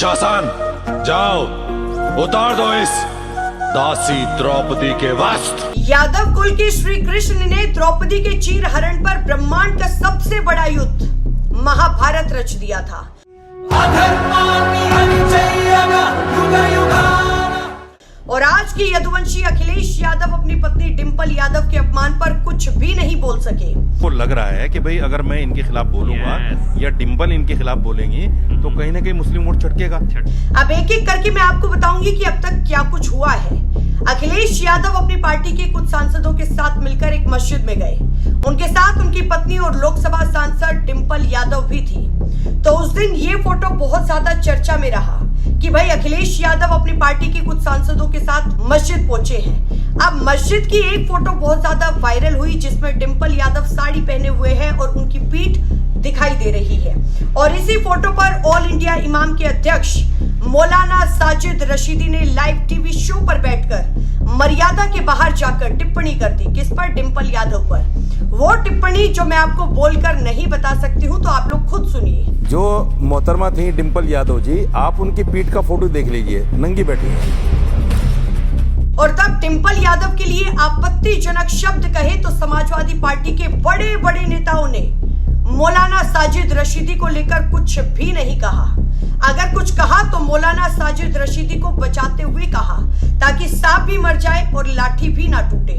शासन, जाओ उतार दो इस दासी द्रौपदी के वस्त्र। यादव कुल के श्री कृष्ण ने द्रौपदी के चीर हरण पर ब्रह्मांड का सबसे बड़ा युद्ध महाभारत रच दिया था। और आज की यदुवंशी अखिलेश यादव अपनी पत्नी डिंपल यादव के अपमान पर कुछ भी नहीं बोल सके। को लग रहा है कि भाई अगर मैं इनके खिलाफ बोलूंगा या डिंपल इनके खिलाफ बोलेंगी तो कहीं ना कहीं मुस्लिम वोट छटकेगा। अब एक एक करके मैं आपको बताऊंगी कि अब तक क्या कुछ हुआ है। अखिलेश यादव अपनी पार्टी के कुछ सांसदों के साथ मिलकर एक मस्जिद में गए। उनके साथ उनकी पत्नी और लोकसभा सांसद डिंपल यादव भी थी। तो उस दिन ये फोटो बहुत ज्यादा चर्चा में रहा कि भाई अखिलेश यादव अपनी पार्टी के कुछ सांसदों के साथ मस्जिद पहुंचे हैं। अब मस्जिद की एक फोटो बहुत ज्यादा वायरल हुई जिसमें डिंपल यादव साड़ी पहने हुए हैं और उनकी पीठ दिखाई दे रही है। और इसी फोटो पर ऑल इंडिया इमाम के अध्यक्ष मौलाना साजिद रशीदी ने लाइव टीवी शो पर बैठकर मर्यादा के बाहर जाकर टिप्पणी कर दी। किस पर? डिंपल यादव पर। वो टिप्पणी जो मैं आपको बोलकर नहीं बता सकती हूँ, तो आप लोग खुद सुनिए। जो मोहतरमा थी डिंपल यादव जी, आप उनकी पीठ का फोटो देख लीजिए, नंगी बैठी है। और तब डिंपल यादव के लिए आपत्तिजनक शब्द कहे तो समाजवादी पार्टी के बड़े बड़े नेताओं ने मौलाना साजिद रशीदी को लेकर कुछ भी नहीं कहा। अगर कुछ कहा तो मौलाना साजिद रशीदी को बचाते हुए कहा ताकि सांप भी मर जाए और लाठी भी ना टूटे।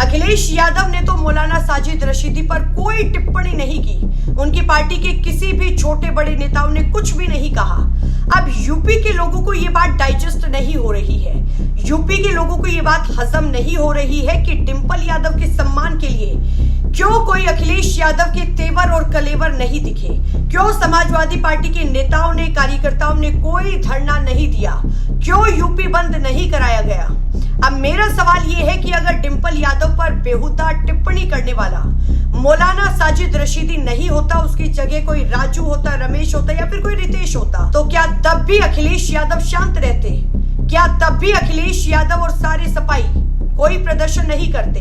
अखिलेश यादव ने तो मौलाना साजिद रशीदी पर कोई टिप्पणी नहीं की। उनकी पार्टी के किसी भी छोटे बड़े नेताओं ने कुछ भी नहीं कहा। अब यूपी के लोगों को ये बात डाइजेस्ट नहीं हो रही है। यूपी के लोगों को ये बात हजम नहीं हो रही है कि डिंपल यादव के सम्मान के लिए क्यों कोई अखिलेश यादव के तेवर और कलेवर नहीं दिखे। क्यों समाजवादी पार्टी के नेताओं ने, कार्यकर्ताओं ने कोई धरना नहीं दिया। क्यों यूपी बंद नहीं कराया गया। अब मेरा सवाल ये है कि अगर डिंपल यादव पर बेहुदा टिप्पणी करने वाला मौलाना साजिद रशीदी नहीं होता, उसकी जगह कोई राजू होता, रमेश होता या फिर कोई रितेश होता, तो क्या तब भी अखिलेश यादव शांत रहते? क्या तब भी अखिलेश यादव और सारे सपाई कोई प्रदर्शन नहीं करते?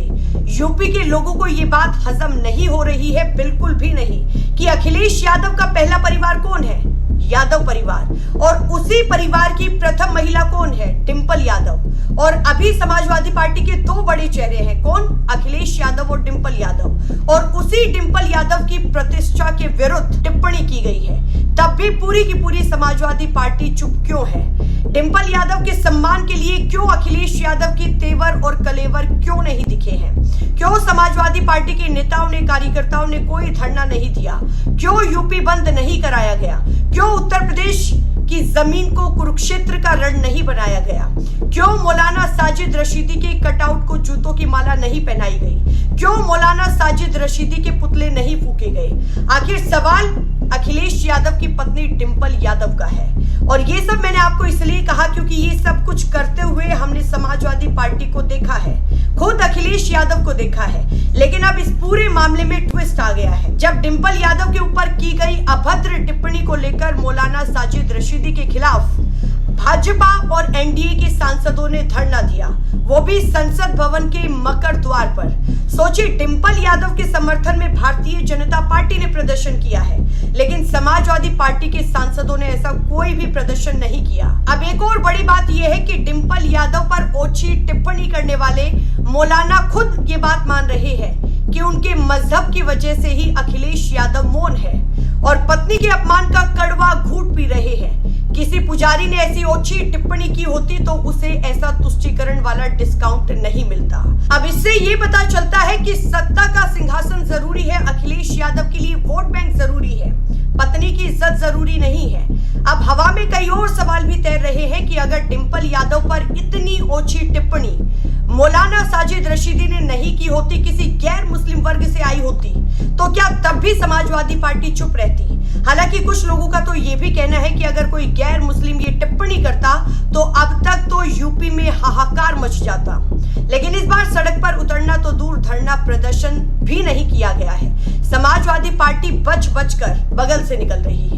यूपी के लोगों को ये बात हजम नहीं हो रही है, बिल्कुल भी नहीं, कि अखिलेश यादव का पहला परिवार कौन है? यादव परिवार। और उसी परिवार की प्रथम महिला कौन है? डिंपल यादव। और अभी समाजवादी पार्टी के दो बड़े चेहरे हैं, कौन? अखिलेश यादव और डिंपल यादव। और उसी डिंपल यादव की प्रतिष्ठा के विरुद्ध टिप्पणी की गई है, तब भी पूरी की पूरी समाजवादी पार्टी चुप क्यों है? डिंपल यादव के सम्मान के लिए क्यों अखिलेश यादव की तेवर और कलेवर क्यों नहीं दिखे हैं? क्यों समाजवादी पार्टी के नेताओं ने, कार्यकर्ताओं ने कोई धरना नहीं दिया? क्यों यूपी बंद नहीं कराया गया? क्यों उत्तर प्रदेश की जमीन को कुरुक्षेत्र का रण नहीं बनाया गया? क्यों मौलाना साजिद रशीदी के कटआउट को जूतों की माला नहीं पहनाई गई? क्यों मौलाना साजिद रशीदी के पुतले नहीं फूके गए? आखिर सवाल अखिलेश यादव की पत्नी डिंपल यादव का है। और ये सब मैंने आपको इसलिए कहा क्योंकि ये सब कुछ करते हुए हमने समाजवादी पार्टी को देखा है, खुद अखिलेश यादव को देखा है। लेकिन अब इस पूरे मामले में ट्विस्ट आ गया है। जब डिंपल यादव के ऊपर की गई अभद्र टिप्पणी को लेकर मौलाना साजिद रशीदी के खिलाफ भाजपा और एनडीए के सांसदों ने धरना दिया, वो भी संसद भवन के मकर द्वार पर। सोचिए, डिंपल यादव के समर्थन में भारतीय जनता पार्टी ने प्रदर्शन किया है, लेकिन समाजवादी पार्टी के सांसदों ने ऐसा कोई भी प्रदर्शन नहीं किया। अब एक और बड़ी बात यह है कि डिंपल यादव पर ओछी टिप्पणी करने वाले मौलाना खुद ये बात मान रहे हैं कि उनके मजहब की वजह से ही अखिलेश यादव मौन है और पत्नी के अपमान का कड़वा घूंट पी रहे हैं। किसी पुजारी ने ऐसी ओछी टिप्पणी की होती तो उसे ऐसा तुष्टीकरण वाला डिस्काउंट नहीं मिलता। अब इससे ये पता चलता है कि सत्ता का सिंहासन जरूरी है, अखिलेश यादव के लिए वोट बैंक जरूरी है, पत्नी की इज्जत जरूरी नहीं है। अब हवा में कई और सवाल भी तैर रहे हैं कि अगर डिंपल यादव पर इतनी ओछी टिप्पणी मौलाना साजिद रशीदी ने नहीं की होती, किसी गैर मुस्लिम वर्ग से आई होती, तो क्या तब भी समाजवादी पार्टी चुप रहती? हालांकि कुछ लोगों का तो ये भी कहना है कि अगर कोई गैर मुस्लिम ये टिप्पणी करता तो अब तक तो यूपी में हाहाकार मच जाता। लेकिन इस बार सड़क पर उतरना तो दूर, धरना प्रदर्शन भी नहीं किया गया है। समाजवादी पार्टी बच बच कर बगल से निकल रही है।